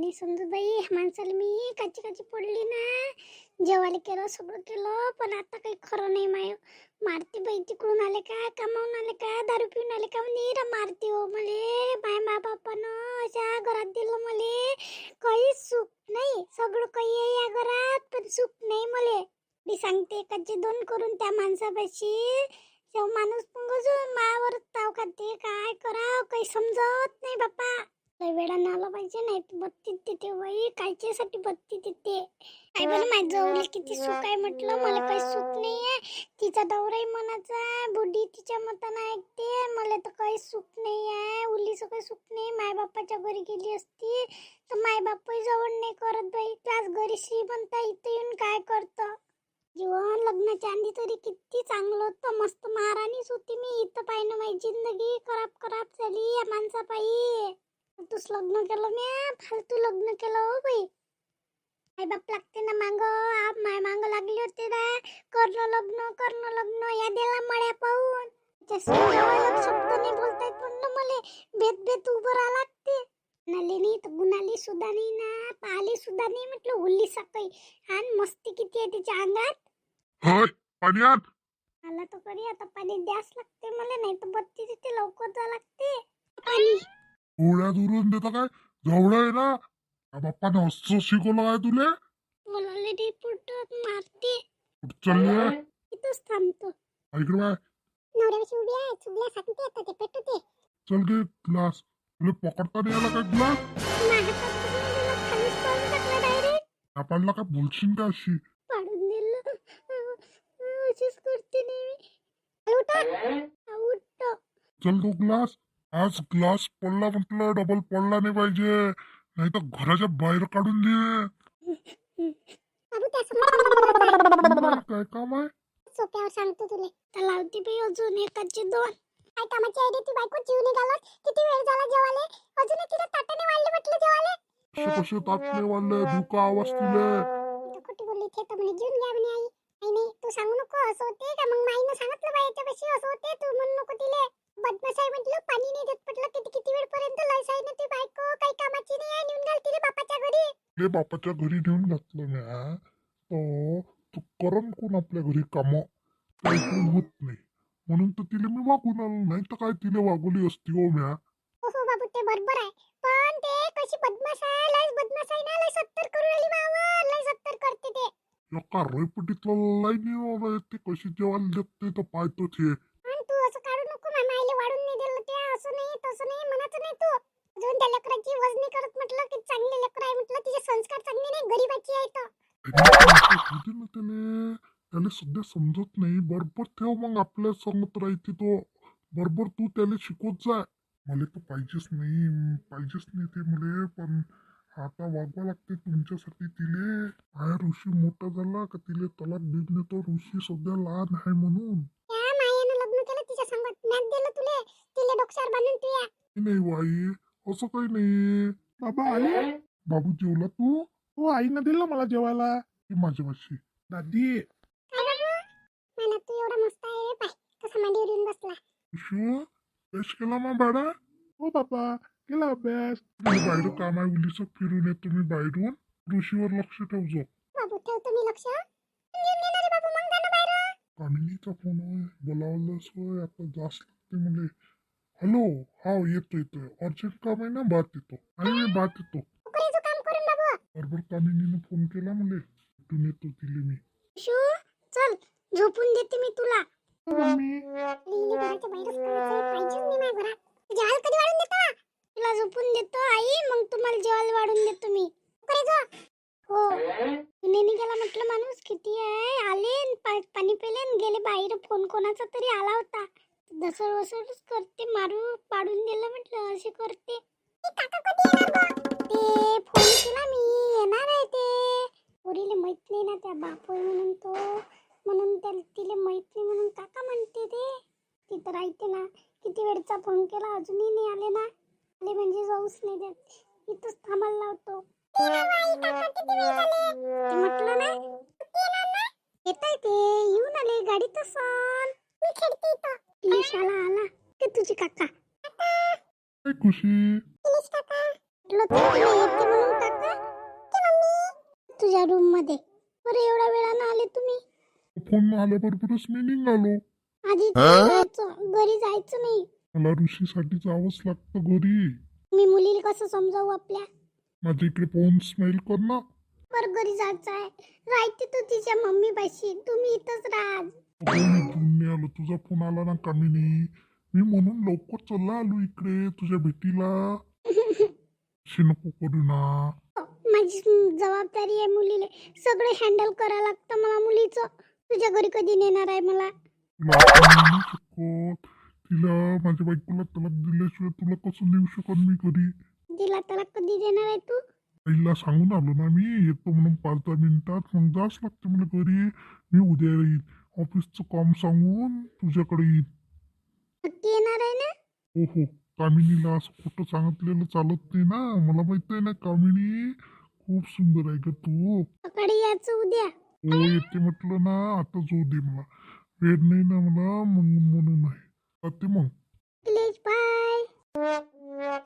नाही समजत बाई. माणसाला मी काची काची पडली ना. जेवायला केलं सगळं केलं पण आता काही खरं नाही माय. मारते बाई तिकडून आले का कामावून आले का दारू पिऊन आले का नीरा मारते हो मले. माय बापानं अशा घरात दिलं मले. काहीच सुख नाही. सगळं काही आहे या घरात पण सुख नाही मले. मी सांगते एकाचे दोन करून त्या माणसापाशी माणूस पंगजून मायावर ताव खाते. काय कराव काही समजत नाही बापा. काही वेळानं आला पाहिजे नाही बत्ती देते बाई. कायच्यासाठी बत्ती देते काय बरं. माझं जवळ किती सुख आहे म्हटलं. मला काही सुख नाही आहे. तिचा दौराही मनाचा बुढी तिच्या मतानं ऐकते. मला तर काही सुख नाही आहे. उलीचं काही सुख नाही. मायबापाच्या घरी गेली असती तर मायबापही जवळ नाही करत बाई. त्याच घरी श्रीमंत इथं येऊन काय करतं. जीवन लग्नाच्या आधी तरी किती चांगलं होतं. मस्त महाराणीच होती मी. इथं पाहिनं माझी जिंदगी खराब झाली या माणसापायी. तूच लग्न केलं म्या. फालतू लग्न केलं हो बाई. आई बाप लागते ना मांग. आप माय मांग लागली होते ना. करणं लग्न या देला मळ्या पाहून. शब्द नाही बोलता येत म्हणलं मले. भेट उभं राहा लागते. नाली नाही तर गुणाली सुद्धा नाही ना. पाली सुद्धा नाही म्हटलं. उल्ली सकाळी आणि मस्ती किती आहे तिच्या अंगात. हाय पाणी आण. आला तर करी आता पाणी द्यास लागते मला. नाही तर बत्ती तिथे लवकर जा लागते. पाणी थोड्या दुरून देता काय जवळ आहे ना. बाप्पाने असं शिकवलं काय तुले. बोलाले रे पुटत मारते. कुठं चालली इथंच थांबतो. इकडे बाय. नवऱ्याची उभी आहे. चुगल्या सांगते आता ते पेटते. चल घे ग्लास. तुला पकडता नाही आला काय ग्लास. माझ्या हातात खालीच पाडून टाकला डायरेक्ट. आपल्याला काय बोलशील का अशी. पाडून दिलं. अशीच करते नाही. उठतो. चल तो ग्लास. आज ग्लास पडला म्हटलं डबल पडला नाही पाहिजे. नाही तर घराच्या बाहेर काढून दे. काय काम आहे. सोप्यावर सांगतो तुले. तर लावते बाई अजून एकाचे दोन. काय कामाची आयडी ती बायको जीव निघाला. किती वेळ झाला जेवाले. अजून तिला ताटाने वाढले म्हटलं जेवाले. कसे ताटले वाढले धुका आवाज दिले. खोटी बोलली थे तर म्हणे घेऊन घ्या म्हणे आई. आई नाही तू सांगू नको असं होते का. मग माईनं सांगितलं बाई याच्यापाशी असं होते. तू म्हणू नको तिले. बदमाश आहे म्हटलं. पाणी नाही देत म्हटलं. किती वेळपर्यंत लयसाई ना ती बायको. काही कामाची नाही आहे. नेऊन घाल तिले बापाच्या घरी. ते बापाच्या घरी नेऊन घातलं म्या. तू करन कोण आपल्या घरी काम. काही कोण होत नाही म्हणून तर तिला मी वागून आलो. नाही तर काय तिला वागवली असती हो म्या. हो बाबू ते बरोबर आहे. पण ते कशी बदमाश आहे. लय बदमाश आहे ना. लय 70 करू राहिली मावर. लय 70 करते ते. एका रेपटीतलं लाईनीवर ते कशी जेवायला देत नाही तर पाहतो ते. पण तू असं काढू नको. मामाईले वाढून नाही दिलं ते. असं नाही तसं नाही म्हणायचं नाही तू. अजून त्या लेकराची वजनी करत म्हटलं की चांगले लेकर आहे म्हटलं. तिचे संस्कार चांगले नाही. गरीबाची आहे तर. त्याला सध्या समजत नाही. बरोबर ठेव मग आपल्या सांगत राहते तो. बरोबर तू त्याला शिकवत जा. मला तर पाहिजेच नाही ते मुले. पण आता वागवा लागते तुमच्यासाठी तिले. काय ऋषी मोठा झाला का तिले तलाक देणे. तो ऋषी सध्या लहान आहे म्हणून. त्या मायानं लग्न केलं तिच्या संगत. मॅच दिलं तुले. तिले डोक्यावर बांधून तू या. नाही बाई असं काही नाही. बाबा आले. बाबू जेवला तू. हो आईनं दिलं मला जेवायला. माझ्यापाशी दादी. काय बाबू मला तू एवढा मस्त आहे रे. पाय कसा मांडीवर येऊन बसला. अभ्यास केला मग बाळा. हो बाबा केला अभ्यास. बाहेर काम आहे उलीच फिरून येतो मी बाहेरून. ऋषीवर लक्ष ठेवजो. बाबू ठेवतो मी लक्ष. घेऊन ये ना रे बाबू मग जाणं बाहेर. कामिनीचा फोन आहे. बोलावलंच होय. आता जास्त लागते मुले. हॅलो हा येतोय अर्जंट काम आहे ना. बात येतो आणि मी बात येतो. कुकरीचं काम करून बाबू. बरोबर कामिनीनं फोन केला मुले. कुठून येतो तिले मी. शू चल झोपून देते मी तुला. मम्मी घराच्या बाहेरच करायचं पाहिजेच नाही माझ्या घरात. जेवायला कधी वाढून देता. तुला झोपून देतो आई. मग तुम्हाला जेवायला वाढून देतो मी. कुकरी झो. हो नेनी गेला म्हटलं. माणूस किती आहे. आले पाणी पेले गेले बाहेर. फोन कोणाचा तरी आला होता. दसळच करते. मारू पाडून दिलं म्हटलं. असे करते. काका कधी येणार गं. ते फोन केला मी. येणार आहे ते. पोरीले माहित नाही ना त्या बाप होय म्हणून तो. म्हणून तिला माहित नाही म्हणून काका म्हणते ते. तिथं राहते ना. किती वेळचा फोन केला अजूनही नाही आले ना. आले म्हणजे जाऊच नाही देत. इथंच थांबायला लावतो. म्हटलं ना येताय ते. येऊन आले गाडीत असन. मी खेळते इथं. इलिशाला आला ते तुझी काका. काय खुशी. इलिश काका म्हटलं तू तुला येते म्हणून काका तुझ्या रूम मध्ये. बरं एवढ्या वेळानं आले तुम्ही? फोन आल्याबरोबरच मी निघालो. आधी जायचं, घरी जायचं नाही. मला ऋषीसाठी जावंच लागतं घरी. मी मुलीला कसं समजावू आपल्या? माझ्या इकडे पाहून स्माईल कर ना. बरं घरी जायचं आहे. राहते तू तिच्या मम्मी पाशी, तुम्ही इथंच राहा. मी इथून नाही आलो, तुझा फोन आला ना कामिनी, मी म्हणून लवकर चला आलो इकडे तुझ्या भेटीला. अशी नको करू ना. माझी जबाबदारी आहे मुलीले. सगळं हँडल करावं लागतं मला मुलीचं. तुझ्या घरी कधी नेणार आहे मला? तुला आपण नाही शकत. तिला माझ्या बायकोला तलाक दिल्याशिवाय तुला कसं नेऊ शकत मी घरी. तिला त्याला कधी देणार आहे तू? आईला सांगून आलो ना मी येतो म्हणून 5-10 मिनिटात. मग जावंच लागतं मला घरी. मी उद्या येईन, ऑफिसचं काम सांगून तुझ्याकडे येईन. नक्की येणार आहे ना? हो हो, कामिनीला असं खोटं सांगितलेलं चालत नाही ना. मला माहित आहे ना कामिनी, खूप सुंदर आहे ग तू. सकाळी यायचं उद्या. हो येते म्हटलं ना, आता जाऊ दे मला. वेळ नाही ना मला, मग म्हणून आहे. जाते मग.